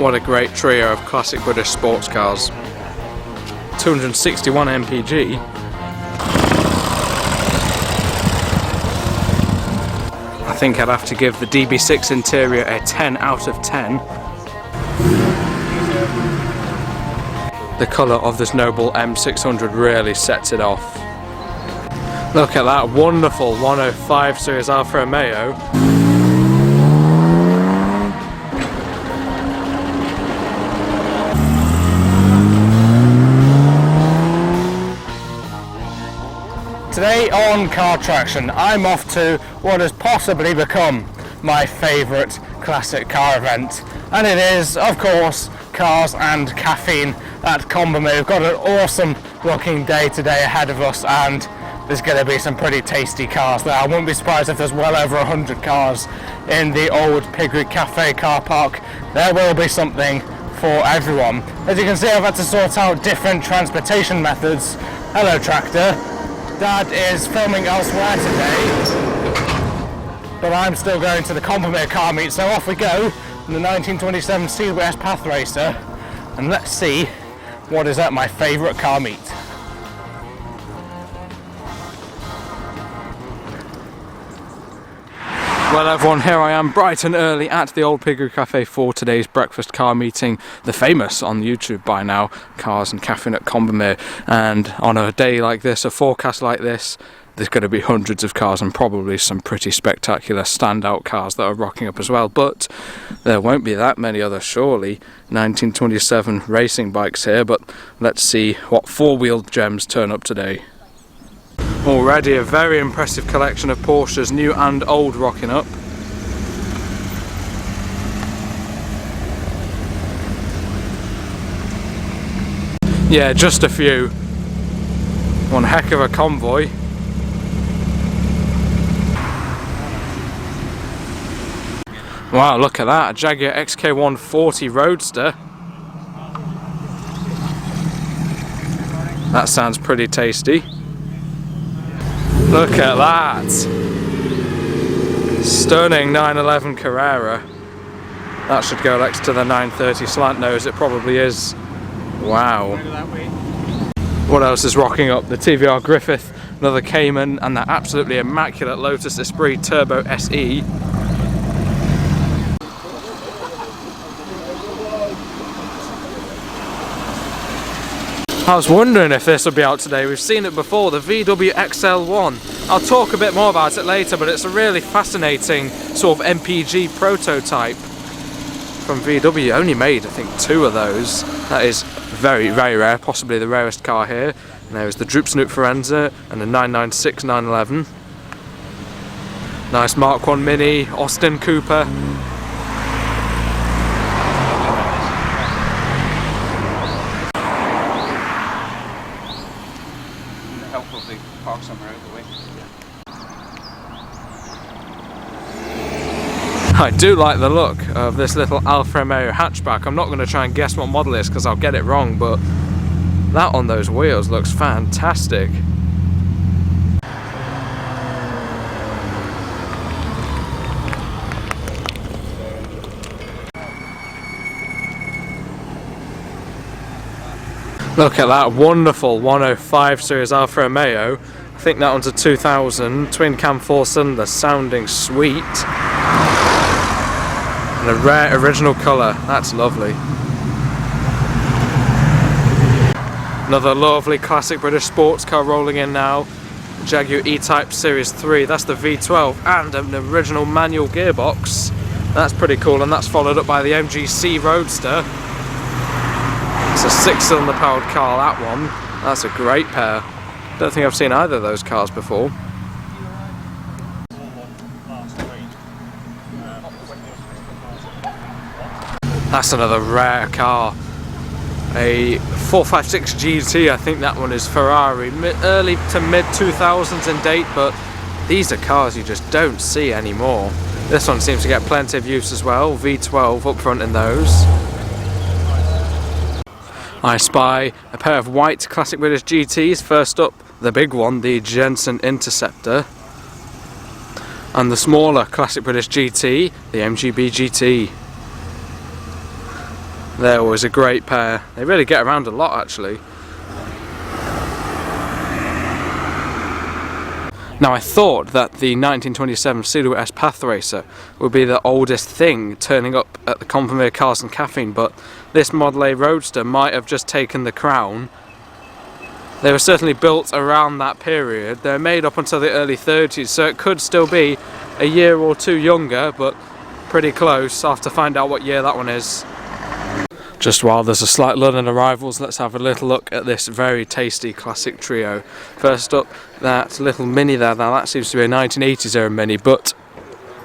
What a great trio of classic British sports cars. 261 mpg. I think I'd have to give the DB6 interior a 10 out of 10. The colour of this noble M600 really sets it off. Look at that wonderful 105 Series Alfa Romeo. Today on CarTraction, I'm off to what has possibly become my favourite classic car event, and it is, of course, Cars and Caffeine at Combermere. We've got an awesome looking day today ahead of us, and there's going to be some pretty tasty cars there. I wouldn't be surprised if there's well over 100 cars in the old Piggery Cafe car park. There will be something for everyone. As you can see, I've had to sort out different transportation methods. Hello, tractor. Dad is filming elsewhere today, but I'm still going to the Combermere car meet, so off we go in the 1927 CWS Path Racer, and let's see what is at my favourite car meet. Well everyone, here I am bright and early at the old Piggery Cafe for today's breakfast car meeting, the famous on YouTube by now, Cars and Caffeine at Combermere. And on a day like this, a forecast like this, there's going to be hundreds of cars and probably some pretty spectacular standout cars that are rocking up as well. But there won't be that many others, surely. 1927 racing bikes here, but let's see what four-wheeled gems turn up today. Already a very impressive collection of Porsches, new and old, rocking up. Yeah, just a few. One heck of a convoy. Wow, look at that, a Jaguar XK140 Roadster. That sounds pretty tasty. Look at that! Stunning 911 Carrera. That should go next to the 930 slant nose, it probably is. Wow. What else is rocking up? The TVR Griffith, another Cayman, and that absolutely immaculate Lotus Esprit Turbo SE. I was wondering if this would be out today. We've seen it before, the VW XL1. I'll talk a bit more about it later, but it's a really fascinating sort of MPG prototype from VW. Only made, I think, 2 of those. That is very, very rare, possibly the rarest car here. And there's the Droop Snoop Forenza and the 996 911. Nice Mark 1 Mini, Austin Cooper. Park somewhere out of the way. I do like the look of this little Alfa Romeo hatchback. I'm not going to try and guess what model it is because I'll get it wrong, but that on those wheels looks fantastic. Look at that wonderful 105 Series Alfa Romeo. I think that one's a 2000 twin cam 4-cylinder, sounding sweet. And a rare original colour, that's lovely. Another lovely classic British sports car rolling in now. Jaguar E-Type Series 3, that's the V12, and an original manual gearbox. That's pretty cool, and that's followed up by the MGC Roadster. It's a 6-cylinder powered car, that one. That's a great pair. Don't think I've seen either of those cars before. That's another rare car. A 456 GT, I think that one is Ferrari. Early to mid 2000s in date, but these are cars you just don't see anymore. This one seems to get plenty of use as well. V12 up front in those. I spy a pair of white classic British GTs. First up, the big one, the Jensen Interceptor. And the smaller classic British GT, the MGB GT. They're always a great pair. They really get around a lot actually. Now I thought that the 1927 CWS Path Racer would be the oldest thing turning up at the Combermere Cars and Caffeine, but this Model A Roadster might have just taken the crown. They were certainly built around that period. They're made up until the early 30s, so it could still be a year or two younger, but pretty close. I'll have to find out what year that one is. Just while there's a slight lull in arrivals, let's have a little look at this very tasty classic trio. First up, that little Mini there. Now that seems to be a 1980s era Mini, but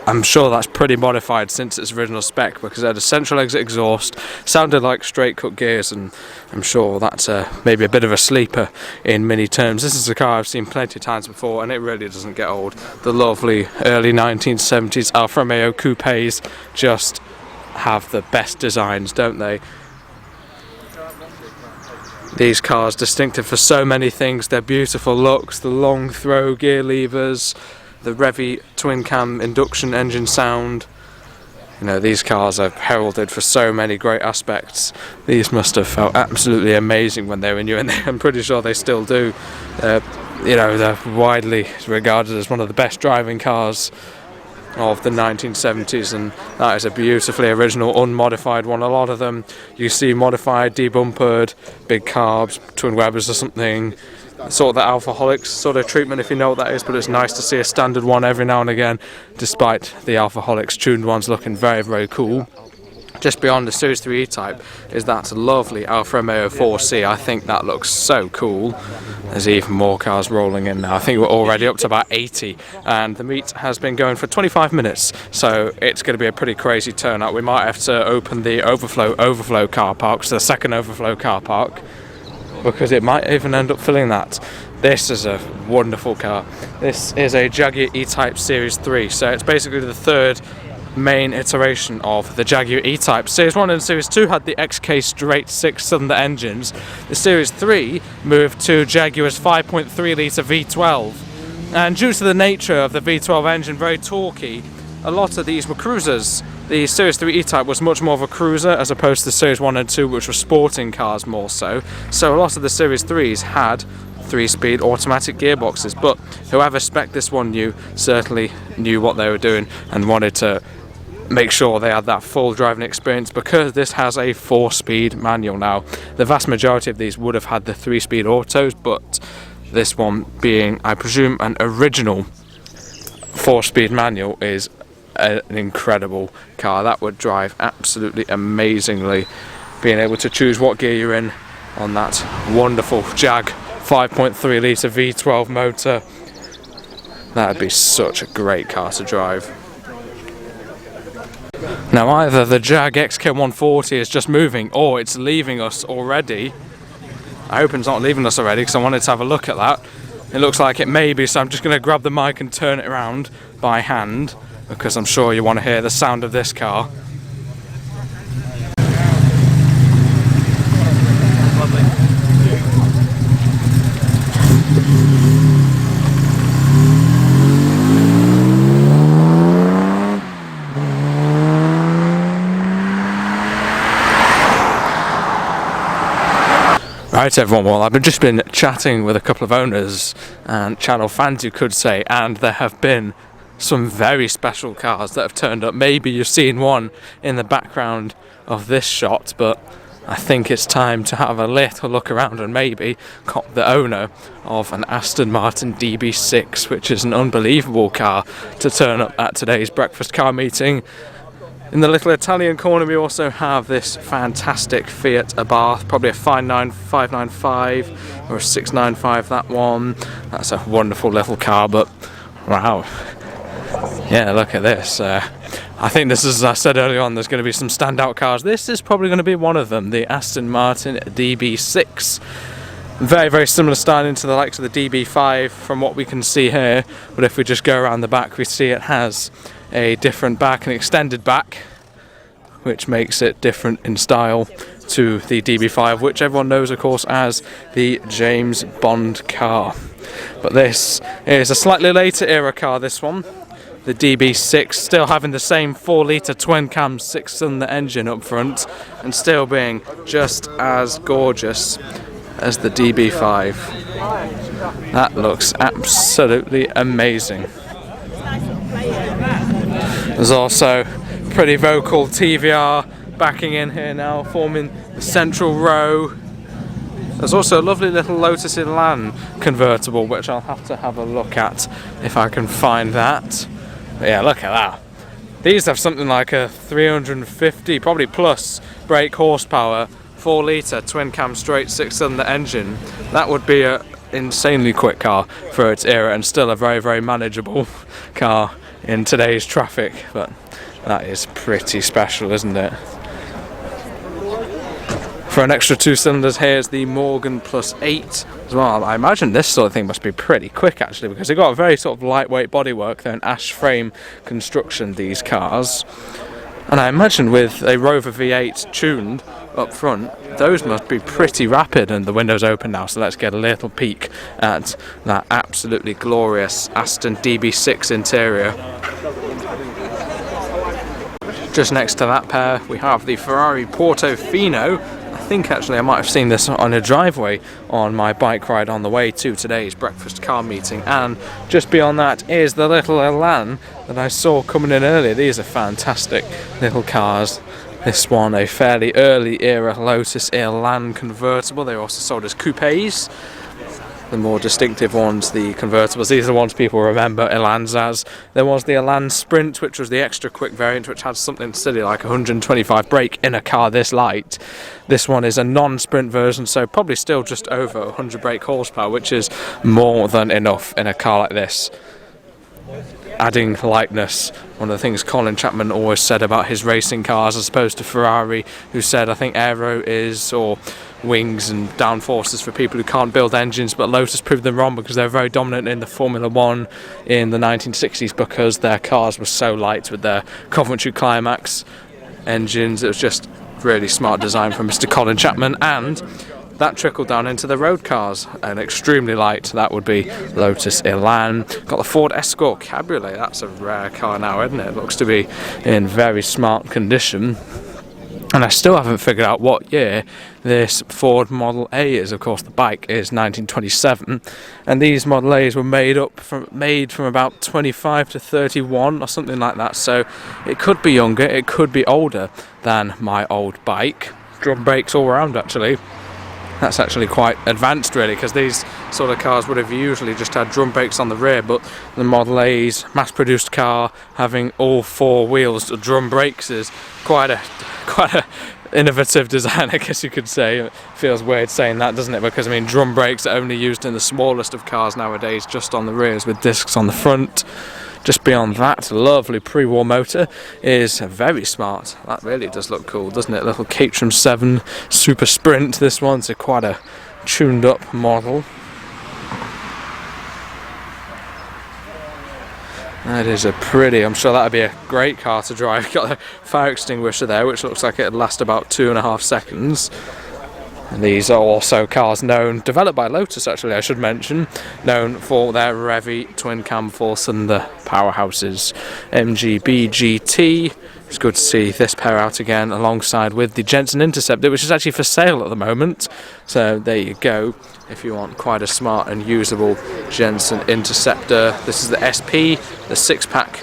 I'm sure that's pretty modified since its original spec, because it had a central exit exhaust, sounded like straight cut gears, and I'm sure that's maybe a bit of a sleeper in Mini terms. This is a car I've seen plenty of times before, and it really doesn't get old. The lovely early 1970s Alfa Romeo coupes just have the best designs, don't they? These cars distinctive for so many things. Their beautiful looks, the long throw gear levers, the Revy twin cam induction engine sound. You know, these cars are heralded for so many great aspects. These must have felt absolutely amazing when they were new, and I'm pretty sure they still do. You know, they're widely regarded as one of the best driving cars of the 1970s, and that is a beautifully original unmodified one. A lot of them you see modified, debumpered, big carbs, twin Webers or something, sort of the Alphaholics sort of treatment, if you know what that is, but it's nice to see a standard one every now and again, despite the Alphaholics tuned ones looking very, very cool. Just beyond the Series 3 E-Type is that lovely Alfa Romeo 4C. I think that looks so cool. There's even more cars rolling in now. I think we're already up to about 80, and the meet has been going for 25 minutes, so it's going to be a pretty crazy turnout. We might have to open the overflow car park, so the second overflow car park, because it might even end up filling that. This is a wonderful car. This is a Jaguar E-Type Series 3, so it's basically the third main iteration of the Jaguar E-Type. Series 1 and Series 2 had the XK straight 6-cylinder engines. The Series 3 moved to Jaguar's 5.3 litre V12, and due to the nature of the V12 engine, very torquey, a lot of these were cruisers. The Series 3 E-Type was much more of a cruiser as opposed to the Series 1 and 2, which were sporting cars more so. So a lot of the Series 3s had 3-speed automatic gearboxes, but whoever spec'd this one new certainly knew what they were doing and wanted to make sure they had that full driving experience, because this has a 4-speed manual. Now the vast majority of these would have had the 3-speed autos, but this one being, I presume, an original 4-speed manual is an incredible car. That would drive absolutely amazingly, being able to choose what gear you're in on that wonderful Jag 5.3 litre V12 motor. That would be such a great car to drive. Now either the Jag XK140 is just moving, or it's leaving us already. I hope it's not leaving us already, because I wanted to have a look at that. It looks like it may be, so I'm just going to grab the mic and turn it around by hand, because I'm sure you want to hear the sound of this car. Right everyone, well I've just been chatting with a couple of owners and channel fans, you could say, and there have been some very special cars that have turned up. Maybe you've seen one in the background of this shot, but I think it's time to have a little look around and maybe cop the owner of an Aston Martin DB6, which is an unbelievable car to turn up at today's breakfast car meeting. In the little Italian corner we also have this fantastic Fiat Abarth, probably a 595 or a 695, that one. That's a wonderful little car, but wow. Yeah, look at this. I think this is, as I said earlier on, there's going to be some standout cars. This is probably going to be one of them, the Aston Martin DB6. Very, very similar styling to the likes of the DB5 from what we can see here, but if we just go around the back we see it has a different back, an extended back, which makes it different in style to the DB5, which everyone knows of course as the James Bond car. But this is a slightly later era car, this one. the DB6, still having the same 4-litre twin-cam 6-cylinder engine up front and still being just as gorgeous as the DB5. That looks absolutely amazing. There's also pretty vocal TVR backing in here now, forming the central row. There's also a lovely little Lotus Elan convertible, which I'll have to have a look at if I can find that. But yeah, look at that. These have something like a 350, probably plus, brake horsepower, 4-litre twin-cam straight 6-cylinder engine. That would be an insanely quick car for its era, and still a very, very manageable car in today's traffic. But that is pretty special, isn't it? For an extra 2 cylinders, here's the Morgan Plus 8 as well. I imagine this sort of thing must be pretty quick actually, because they've got a very sort of lightweight bodywork. They're an ash frame construction, these cars. And I imagine with a Rover V8 tuned up front, those must be pretty rapid. And the window's open now, so let's get a little peek at that absolutely glorious Aston DB6 interior. Just next to that pair, we have the Ferrari Portofino. I think actually I might have seen this on a driveway on my bike ride on the way to today's breakfast car meeting, and just beyond that is the little Elan that I saw coming in earlier. These are fantastic little cars. This one a fairly early era Lotus Elan convertible. They're also sold as coupes. The more distinctive ones, the convertibles, these are the ones people remember Elans as. There was the Elan Sprint, which was the extra quick variant, which had something silly like 125 brake in a car this light. This one is a non-sprint version, so probably still just over 100 brake horsepower, which is more than enough in a car like this. Adding lightness, one of the things Colin Chapman always said about his racing cars as opposed to Ferrari, who said I think aero is, or wings and downforces for people who can't build engines, but Lotus proved them wrong because they were very dominant in the Formula 1 in the 1960s because their cars were so light with their Coventry Climax engines. It was just really smart design from Mr. Colin Chapman, and that trickled down into the road cars, and extremely light. That would be Lotus Elan. Got the Ford Escort Cabriolet. That's a rare car now, isn't it? It looks to be in very smart condition. And I still haven't figured out what year this Ford Model A is. Of course, the bike is 1927, and these Model A's were made from about 25 to 31 or something like that. So it could be younger, it could be older than my old bike. Drum brakes all around actually. That's actually quite advanced really, because these sort of cars would have usually just had drum brakes on the rear, but the Model A's mass-produced car having all 4 wheels drum brakes is quite a innovative design, I guess you could say. It feels weird saying that, doesn't it? Because I mean, drum brakes are only used in the smallest of cars nowadays, just on the rears with discs on the front. Just beyond that, lovely pre-war motor is very smart. That really does look cool, doesn't it? Little Caterham 7 Super Sprint. This one's quite a tuned up model. That is a pretty, I'm sure that would be a great car to drive. Got the fire extinguisher there, which looks like it'd last about 2.5 seconds. And these are also cars developed by Lotus actually, I should mention, known for their Revy twin-cam 4-cylinder powerhouses. MGB GT. It's good to see this pair out again alongside with the Jensen Interceptor, which is actually for sale at the moment. So there you go, if you want quite a smart and usable Jensen Interceptor. This is the SP, the 6-pack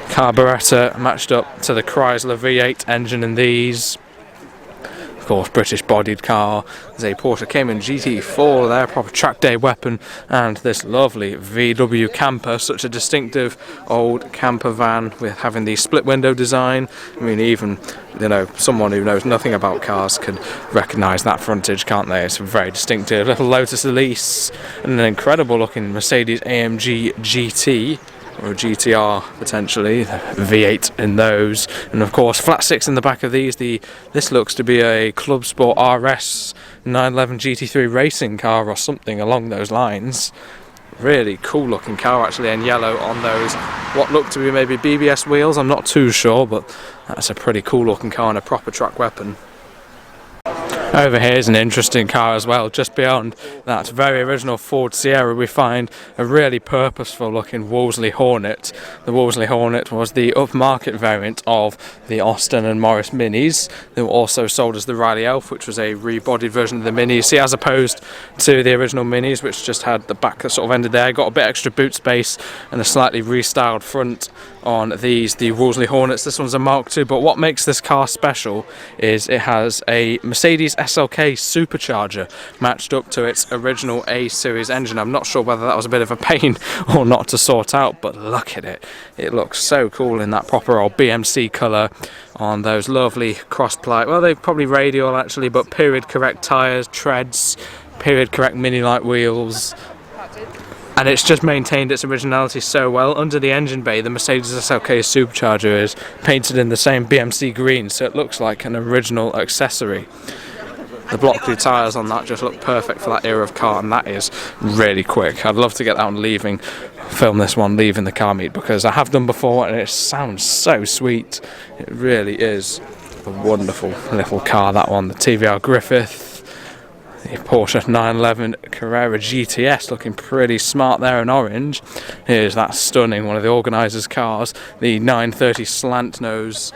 carburettor matched up to the Chrysler V8 engine in these. Of course, British bodied car. There's a Porsche Cayman GT4 there, proper track day weapon, and this lovely VW camper, such a distinctive old camper van with having the split window design. I mean, even someone who knows nothing about cars can recognise that frontage, can't they? It's very distinctive. Little Lotus Elise and an incredible looking Mercedes AMG GT. Or a GTR potentially, V8 in those, and of course flat 6 in the back of these. This looks to be a Club Sport RS 911 GT3 racing car or something along those lines. Really cool looking car actually, in yellow on those what look to be maybe BBS wheels. I'm not too sure, but that's a pretty cool looking car and a proper track weapon. Over here is an interesting car as well. Just beyond that very original Ford Sierra, we find a really purposeful looking Wolseley Hornet. The Wolseley Hornet was the upmarket variant of the Austin and Morris Minis. They were also sold as the Riley Elf, which was a rebodied version of the Mini. See, as opposed to the original Minis, which just had the back that sort of ended there, got a bit extra boot space and a slightly restyled front on these, the Wolseley Hornets. This one's a Mark II, but what makes this car special is it has a Mercedes SLK supercharger matched up to its original A series engine. I'm not sure whether that was a bit of a pain or not to sort out, but look at it. It looks so cool in that proper old BMC colour on those lovely cross-ply, well, they're probably radial actually, but period correct tyres, treads, period correct mini light wheels. And it's just maintained its originality so well. Under the engine bay, the Mercedes SLK supercharger is painted in the same BMC green, so it looks like an original accessory. The block blue tyres on that just look perfect for that era of car, and that is really quick. I'd love to get that one film this one leaving the car meet, because I have done before and it sounds so sweet. It really is a wonderful little car, that one. The TVR Griffith. The Porsche 911 Carrera GTS looking pretty smart there in orange. Here's that stunning, one of the organisers' cars. The 930 slant nose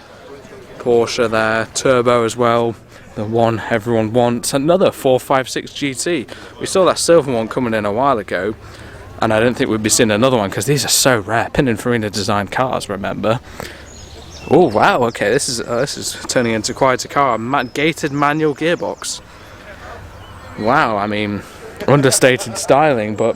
Porsche there, turbo as well. The one everyone wants. Another 456 GT. We saw that silver one coming in a while ago, and I don't think we'd be seeing another one because these are so rare. Pininfarina designed cars, remember? Oh wow, okay, this is turning into quite a car. Gated manual gearbox. Wow, I mean, understated styling, but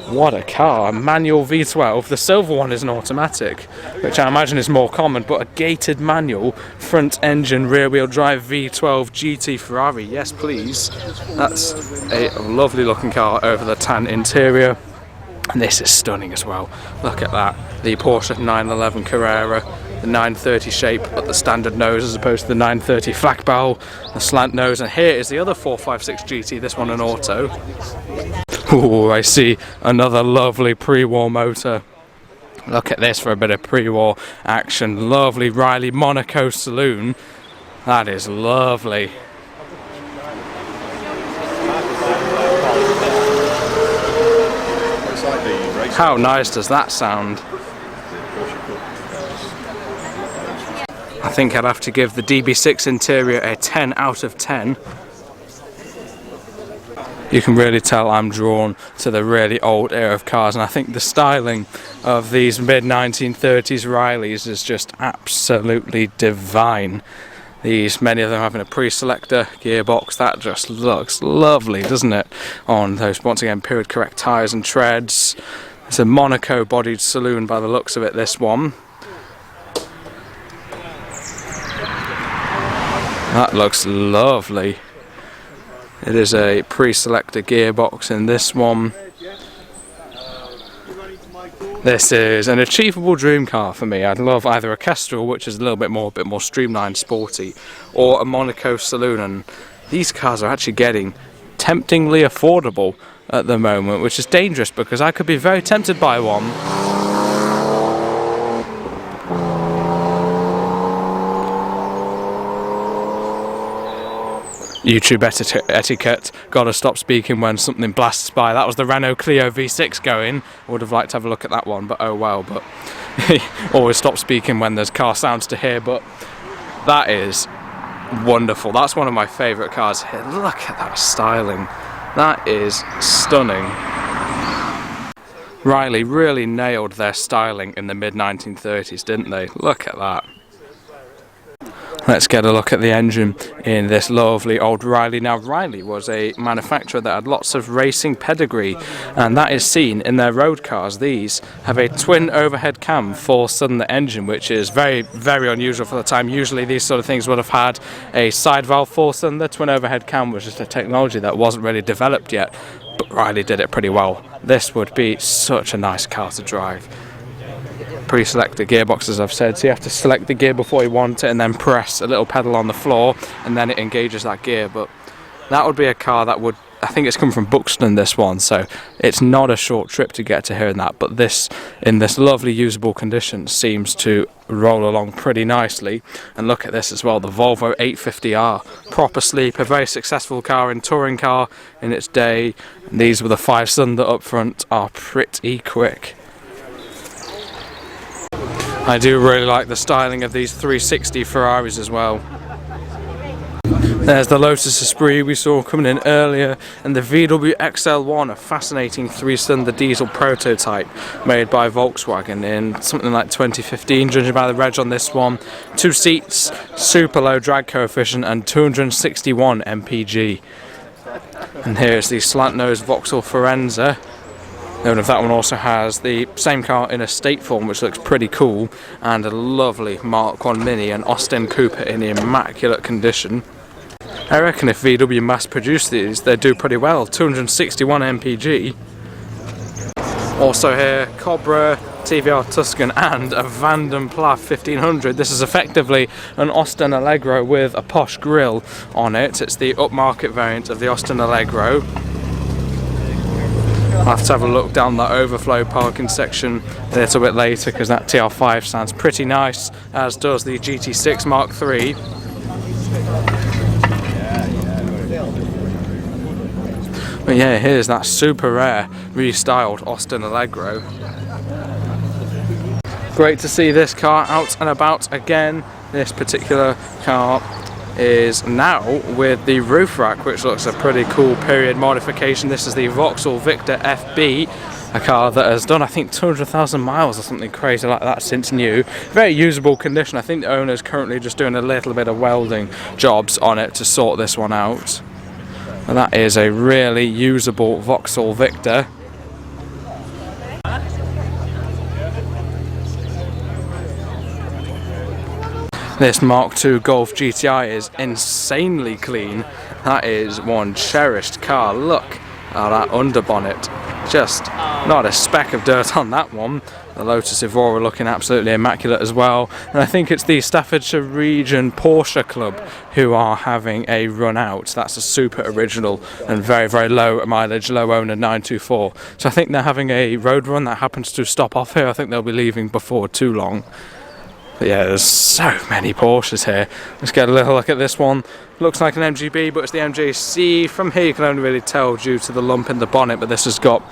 what a car. A manual V12. The silver one is an automatic, which I imagine is more common, but a gated manual, front engine, rear wheel drive V12 GT Ferrari. Yes, please. That's a lovely looking car over the tan interior. And this is stunning as well. Look at that. The Porsche 911 Carrera. The 930 shape at the standard nose as opposed to the 930 flak barrel, the slant nose, and here is the other 456 GT, this one an auto. Oh, I see another lovely pre-war motor. Look at this for a bit of pre-war action. Lovely Riley Monaco saloon. That is lovely. How nice does that sound? I think I'd have to give the DB6 interior a 10 out of 10. You can really tell I'm drawn to the really old era of cars, and I think the styling of these mid-1930s Rileys is just absolutely divine. Many of them having a pre-selector gearbox, that just looks lovely, doesn't it? On those, once again, period correct tyres and treads. It's a Monaco bodied saloon by the looks of it, this one. That looks lovely. It is a pre-selector gearbox in this one. This is an achievable dream car for me. I'd love either a Kestrel, which is a little bit more streamlined, sporty, or a Monaco saloon. And these cars are actually getting temptingly affordable at the moment, which is dangerous because I could be very tempted by one. YouTube etiquette, gotta stop speaking when something blasts by. That was the Renault Clio V6 going. I would have liked to have a look at that one, but oh well. But always stop speaking when there's car sounds to hear. But that is wonderful. That's one of my favourite cars here. Look at that styling. That is stunning. Riley really nailed their styling in the mid-1930s, didn't they? Look at that. Let's get a look at the engine in this lovely old Riley. Now, Riley was a manufacturer that had lots of racing pedigree, and that is seen in their road cars. These have a twin overhead cam 4-cylinder engine, which is very, very unusual for the time. Usually these sort of things would have had a side valve 4-cylinder. Twin overhead cam was just a technology that wasn't really developed yet, but Riley did it pretty well. This would be such a nice car to drive. Pre-selected gearbox, as I've said, so you have to select the gear before you want it and then press a little pedal on the floor and then it engages that gear. But that would be a car that would I think it's come from Buxton, this one, so it's not a short trip to get to here and that, but this, in this lovely usable condition, seems to roll along pretty nicely. And look at this as well, the Volvo 850R, proper sleeper, very successful car in touring car in its day. And these with the 5-cylinder up front are pretty quick. I do really like the styling of these 360 Ferraris as well. There's the Lotus Esprit we saw coming in earlier, and the VW XL1, a fascinating 3-cylinder diesel prototype made by Volkswagen in something like 2015, judging by the reg on this one. 2 seats, super low drag coefficient, and 261 mpg. And here's the slant-nose Vauxhall Forenza. Note if that one also has the same car in estate form, which looks pretty cool, and a lovely Mark 1 Mini, an Austin Cooper in immaculate condition. I reckon if VW mass produced these, they'd do pretty well. 261 mpg. Also here, Cobra, TVR Tuscan, and a Vanden Plas 1500. This is effectively an Austin Allegro with a posh grille on it. It's the upmarket variant of the Austin Allegro. I'll have to have a look down that overflow parking section a little bit later, because that TR5 sounds pretty nice, as does the GT6 Mark III. But yeah, here's that super rare, restyled Austin Allegro. Great to see this car out and about again. This particular car is now with the roof rack, which looks a pretty cool period modification. This is the Vauxhall Victor FB, a car that has done, I think, 200,000 miles or something crazy like that since new. Very usable condition. I think the owner's currently just doing a little bit of welding jobs on it to sort this one out. And that is a really usable Vauxhall Victor. This Mark II Golf GTI is insanely clean. That is one cherished car. Look at that underbonnet. Just not a speck of dirt on that one. The Lotus Evora looking absolutely immaculate as well. And I think it's the Staffordshire Region Porsche Club who are having a run out. That's a super original and very, very low mileage, low owner 924. So I think they're having a road run that happens to stop off here. I think they'll be leaving before too long. But yeah, there's so many Porsches here. Let's get a little look at this one. Looks like an MGB, but it's the MJC. From here you can only really tell due to the lump in the bonnet, but this has got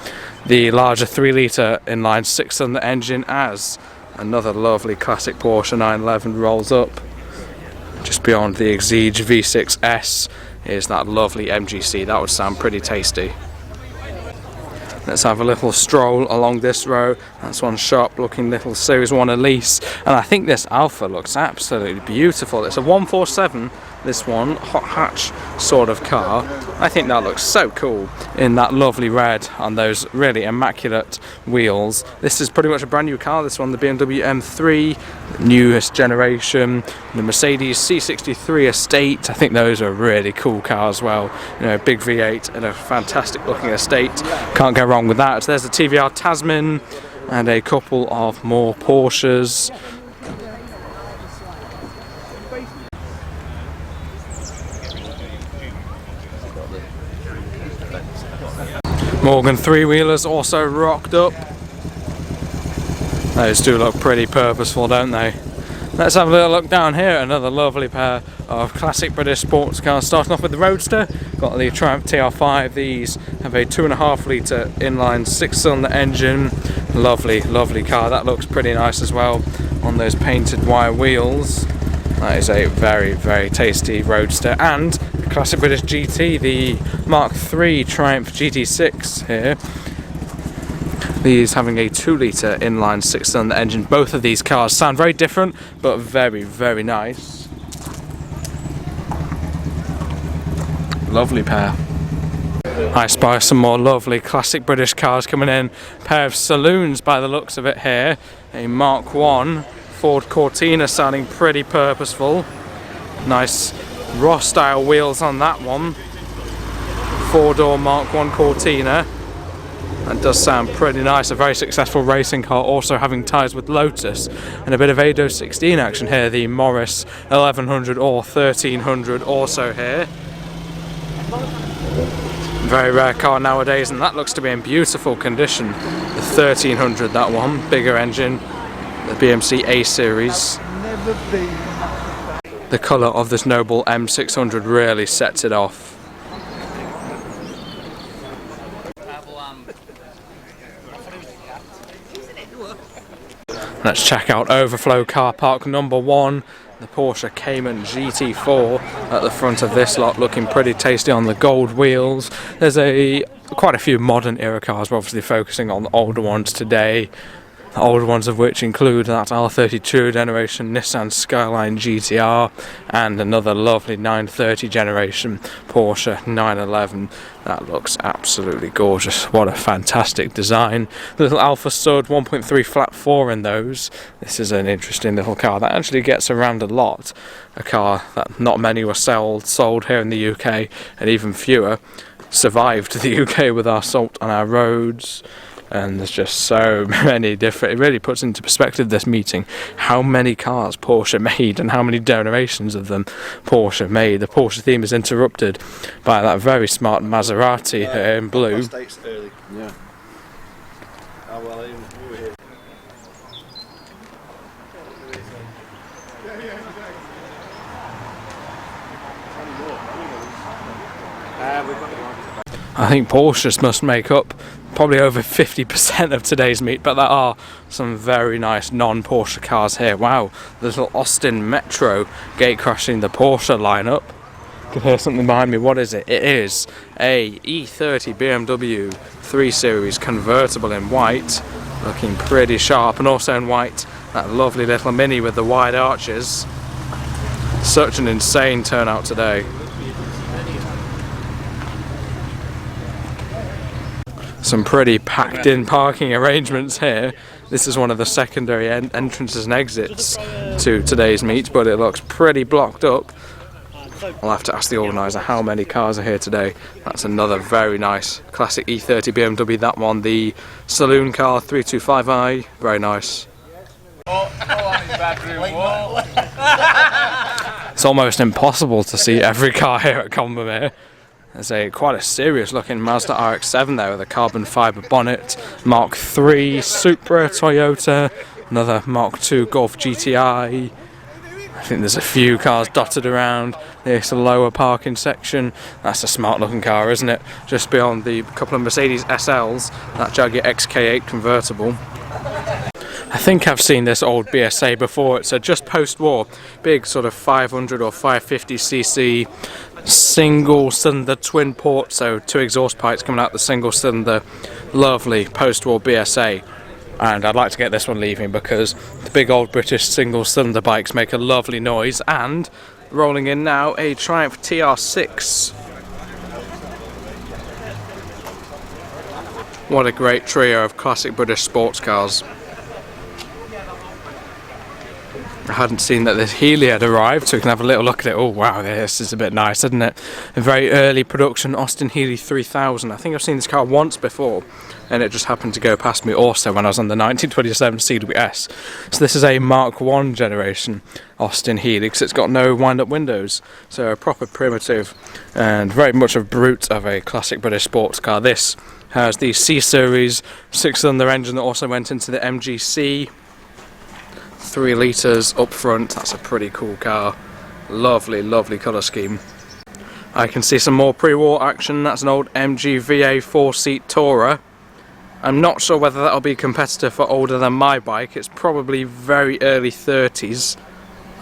the larger 3-litre inline 6-cylinder engine, as another lovely classic Porsche 911 rolls up. Just beyond the Exige V6S is that lovely MGC. That would sound pretty tasty. Let's have a little stroll along this row. That's one sharp looking little Series 1 Elise, and I think this Alpha looks absolutely beautiful. It's a 147, this one, hot hatch sort of car. I think that looks so cool in that lovely red on those really immaculate wheels. This is pretty much a brand new car, this one, the BMW M3, newest generation, the Mercedes C63 Estate. I think those are really cool cars as well. You know, big V8 and a fantastic looking Estate. Can't go wrong with that. So there's the TVR Tasman and a couple of more Porsches. Morgan 3-wheelers also rocked up. Those do look pretty purposeful, don't they? Let's have a little look down here. Another lovely pair of classic British sports cars. Starting off with the Roadster, got the Triumph TR5. These have a 2.5-litre inline 6-cylinder engine. Lovely, lovely car. That looks pretty nice as well on those painted wire wheels. That is a very, very tasty Roadster. And the classic British GT, the Mark III Triumph GT6 here. These having a 2-litre inline 6-cylinder engine. Both of these cars sound very different, but very, very nice. Lovely pair. I spy some more lovely classic British cars coming in. A pair of saloons by the looks of it here. A Mark I Ford Cortina sounding pretty purposeful. Nice Ross style wheels on that one. 4-door Mark I Cortina. That does sound pretty nice. A very successful racing car, also having ties with Lotus. And a bit of ADO 16 action here. The Morris 1100 or 1300 also here. Very rare car nowadays, and that looks to be in beautiful condition. The 1300, that one, bigger engine, the BMC A series. The colour of this noble M600 really sets it off. Let's check out overflow car park number 1, the Porsche Cayman GT4 at the front of this lot, looking pretty tasty on the gold wheels. There's quite a few modern era cars, we're obviously focusing on the older ones today. The older ones of which include that R32 generation Nissan Skyline GTR and another lovely 930 generation Porsche 911. That looks absolutely gorgeous. What a fantastic design. The little Alpha Sud 1.3 flat 4 in those. This is an interesting little car that actually gets around a lot. A car that not many were sold here in the UK, and even fewer survived the UK with our salt on our roads. And there's just so many different, it really puts into perspective this meeting how many cars Porsche made and how many generations of them Porsche made. The Porsche theme is interrupted by that very smart Maserati here in blue. Yeah. Oh, well, we were here. I think Porsches must make up probably over 50% of today's meet, but there are some very nice non-Porsche cars here. Wow, the little Austin Metro gate crashing the Porsche lineup. You can hear something behind me. What is it? It is a E30 BMW 3 Series convertible in white, looking pretty sharp, and also in white that lovely little Mini with the wide arches. Such an insane turnout today. Some pretty packed in parking arrangements here. This is one of the secondary entrances and exits to today's meet, but it looks pretty blocked up. I'll have to ask the organiser how many cars are here today. That's another very nice classic E30 BMW, that one, the saloon car 325i, very nice. It's almost impossible to see every car here at Combermere. There's quite a serious looking Mazda RX-7 there with a carbon fibre bonnet, Mark III Supra Toyota, another Mark II Golf GTI. I think there's a few cars dotted around this lower parking section. That's a smart looking car, isn't it? Just beyond the couple of Mercedes SLs, that Jaguar XK8 convertible. I think I've seen this old BSA before. It's a just post-war, big sort of 500 or 550cc single cylinder twin port, so 2 exhaust pipes coming out the single cylinder, lovely post-war BSA. And I'd like to get this one leaving because the big old British single cylinder bikes make a lovely noise. And rolling in now, a Triumph TR6. What a great trio of classic British sports cars. I hadn't seen that this Healey had arrived, so we can have a little look at it. Oh wow, this is a bit nice, isn't it? A very early production Austin Healey 3000. I think I've seen this car once before, and it just happened to go past me also when I was on the 1927 CWS. So this is a Mark I generation Austin Healey, because it's got no wind-up windows. So a proper primitive and very much a brute of a classic British sports car. This has the C-Series 6-cylinder engine that also went into the MGC. 3 litres up front. That's a pretty cool car. Lovely, lovely colour scheme. I can see some more pre-war action. That's an old MG VA 4-seat Tourer. I'm not sure whether that'll be competitive for older than my bike. It's probably very early 30s.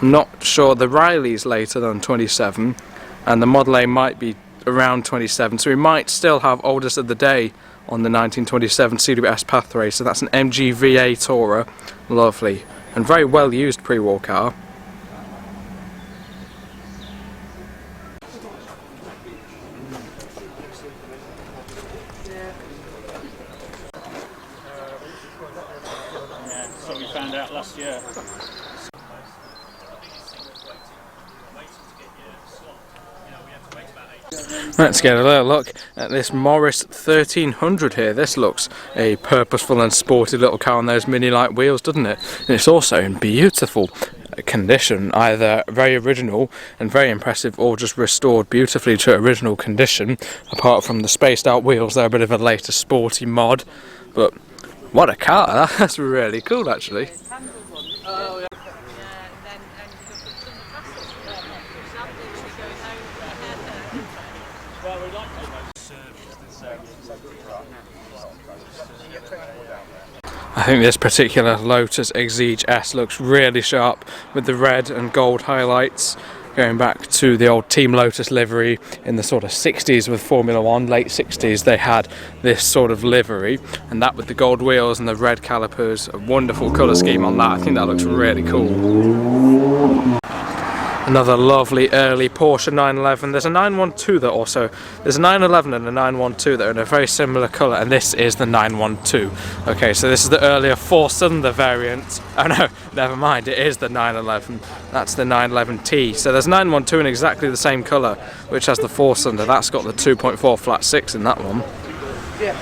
I'm not sure. The Riley's later than 27, and the Model A might be around 27, so we might still have oldest of the day on the 1927 CWS Path Racer. That's an MG VA Tourer. Lovely. And very well used pre-war car. Yeah, so we found out last year. Let's get a little look at this Morris 1300 here. This looks a purposeful and sporty little car on those mini light wheels, doesn't it? And it's also in beautiful condition, either very original and very impressive, or just restored beautifully to original condition. Apart from the spaced out wheels, they're a bit of a later sporty mod, but what a car. That's really cool actually. I think this particular Lotus Exige S looks really sharp with the red and gold highlights, going back to the old Team Lotus livery in the sort of 60s with Formula 1, late 60s they had this sort of livery, and that with the gold wheels and the red calipers, a wonderful colour scheme on that. I think that looks really cool. Another lovely early Porsche 911. There's a 912 that also, there's a 911 and a 912 that are in a very similar colour, and this is the 912. Okay, so this is the earlier 4-cylinder variant. Oh no, never mind, it is the 911. That's the 911T. So there's 912 in exactly the same colour, which has the 4-cylinder. That's got the 2.4 flat 6 in that one. Yeah.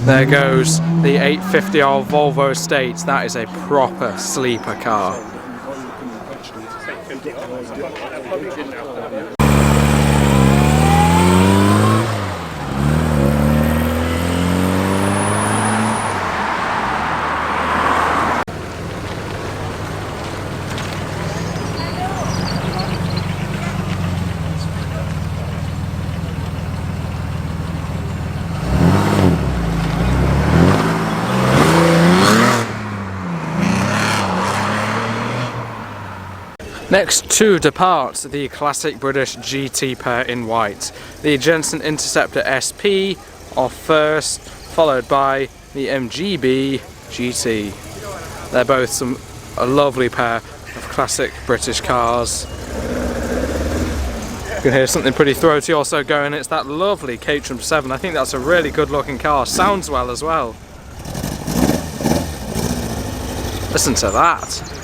There goes the 850R Volvo Estate. That is a proper sleeper car. Next to depart, the classic British GT pair in white. The Jensen Interceptor SP off first, followed by the MGB GT. They're both a lovely pair of classic British cars. You can hear something pretty throaty also going. It's that lovely Caterham 7. I think that's a really good looking car. Sounds well as well. Listen to that.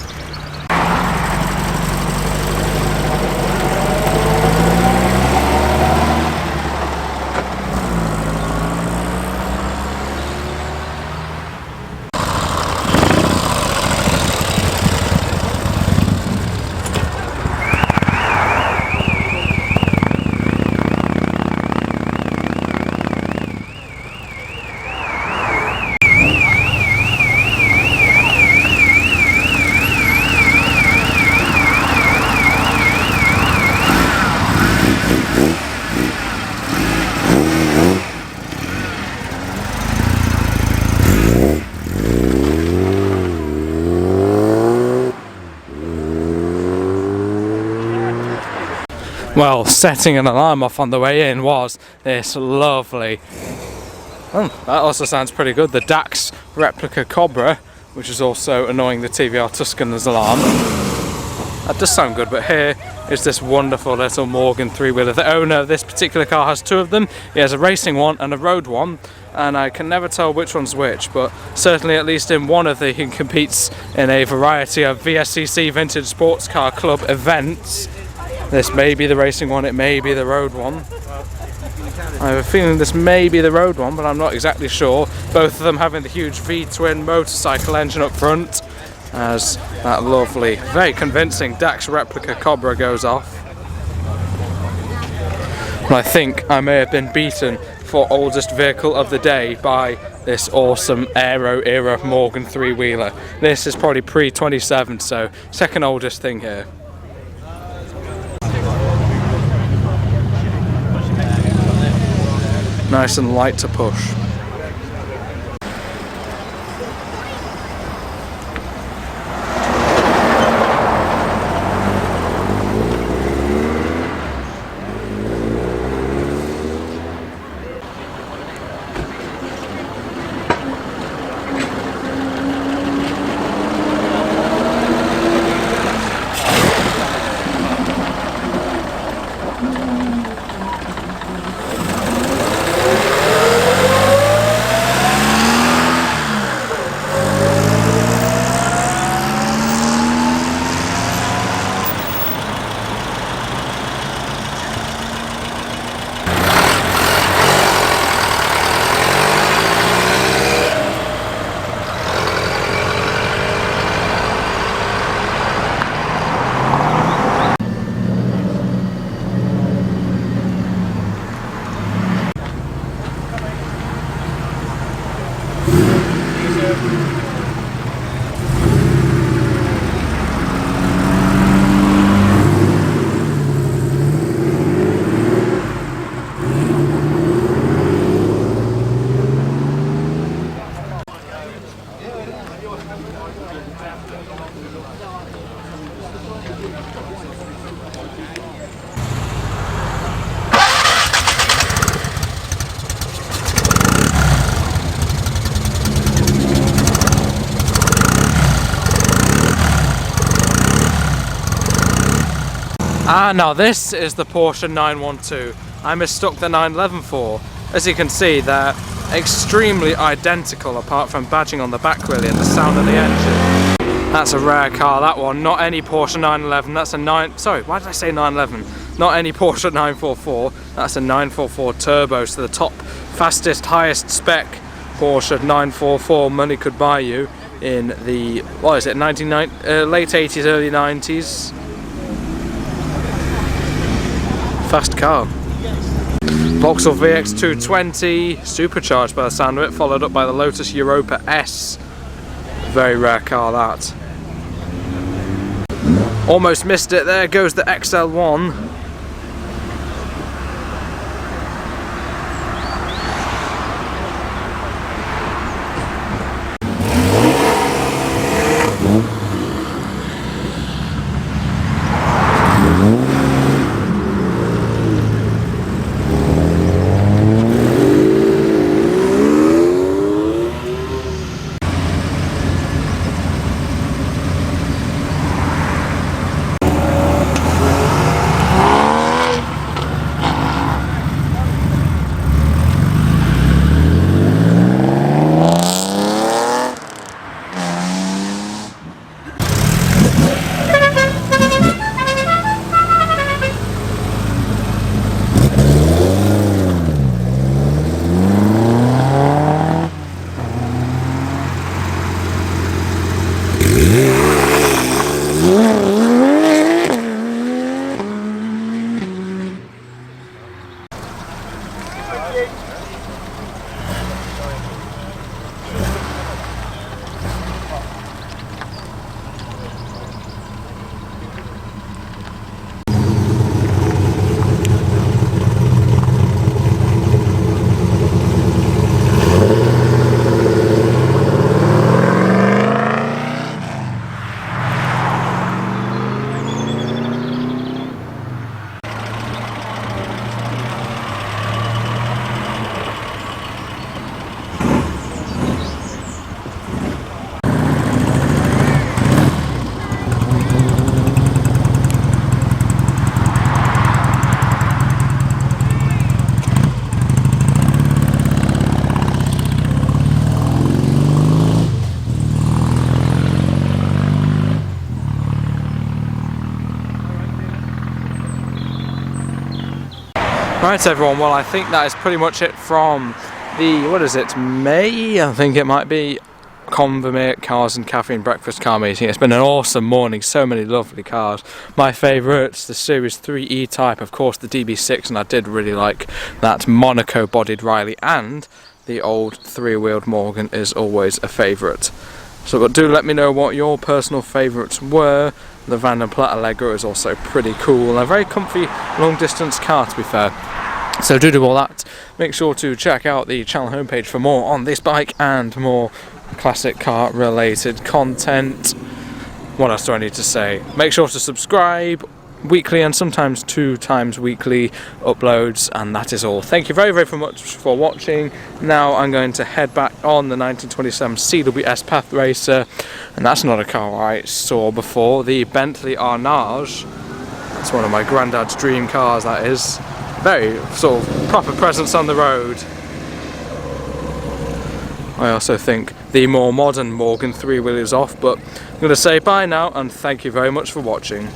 Well, setting an alarm off on the way in was this lovely, that also sounds pretty good, the DAX replica Cobra, which is also annoying the TVR Tuscany's alarm. That does sound good, but here is this wonderful little Morgan three-wheeler. The owner of this particular car has two of them. He has a racing one and a road one, and I can never tell which one's which, but certainly at least in one of them he competes in a variety of VSCC Vintage Sports Car Club events. This may be the racing one, it may be the road one. I have a feeling this may be the road one, but I'm not exactly sure. Both of them having the huge V-twin motorcycle engine up front, as that lovely, very convincing Dax replica Cobra goes off. And I think I may have been beaten for oldest vehicle of the day by this awesome Aero era Morgan three-wheeler. This is probably pre-27, so second oldest thing here. Nice and light to push. Now this is the Porsche 912. I mistook the 911 for. As you can see, they're extremely identical apart from badging on the back really and the sound of the engine. That's a rare car, that one. Not any Porsche 911. That's a sorry, why did I say 911? Not any Porsche 944. That's a 944 turbo, so the top, fastest, highest spec Porsche 944 money could buy you in the, what is it, late 80s, early 90s. Fast car. Vauxhall VX 220, supercharged by the sound of it, followed up by the Lotus Europa S. Very rare car that. Almost missed it, there goes the XL1. Right everyone, well I think that is pretty much it from the, what is it, May? I think it might be, Combermere Cars and Caffeine breakfast car meeting. It's been an awesome morning, so many lovely cars. My favourites, the Series 3 E-Type, of course the DB6, and I did really like that Monaco bodied Riley, and the old three-wheeled Morgan is always a favourite. So but do let me know what your personal favourites were. The Van der Plat Allegro is also pretty cool, and a very comfy long distance car to be fair. So do all that. Make sure to check out the channel homepage for more on this bike and more classic car related content. What else do I need to say? Make sure to subscribe. Weekly and sometimes 2 times weekly uploads, and that is all. Thank you very much for watching. Now I'm going to head back on the 1927 CWS Path Racer, and that's not a car I saw before, the Bentley Arnage. That's one of my granddad's dream cars, that is. Very sort of proper presence on the road. I also think the more modern Morgan three-wheel is off, but I'm going to say bye now and thank you very much for watching.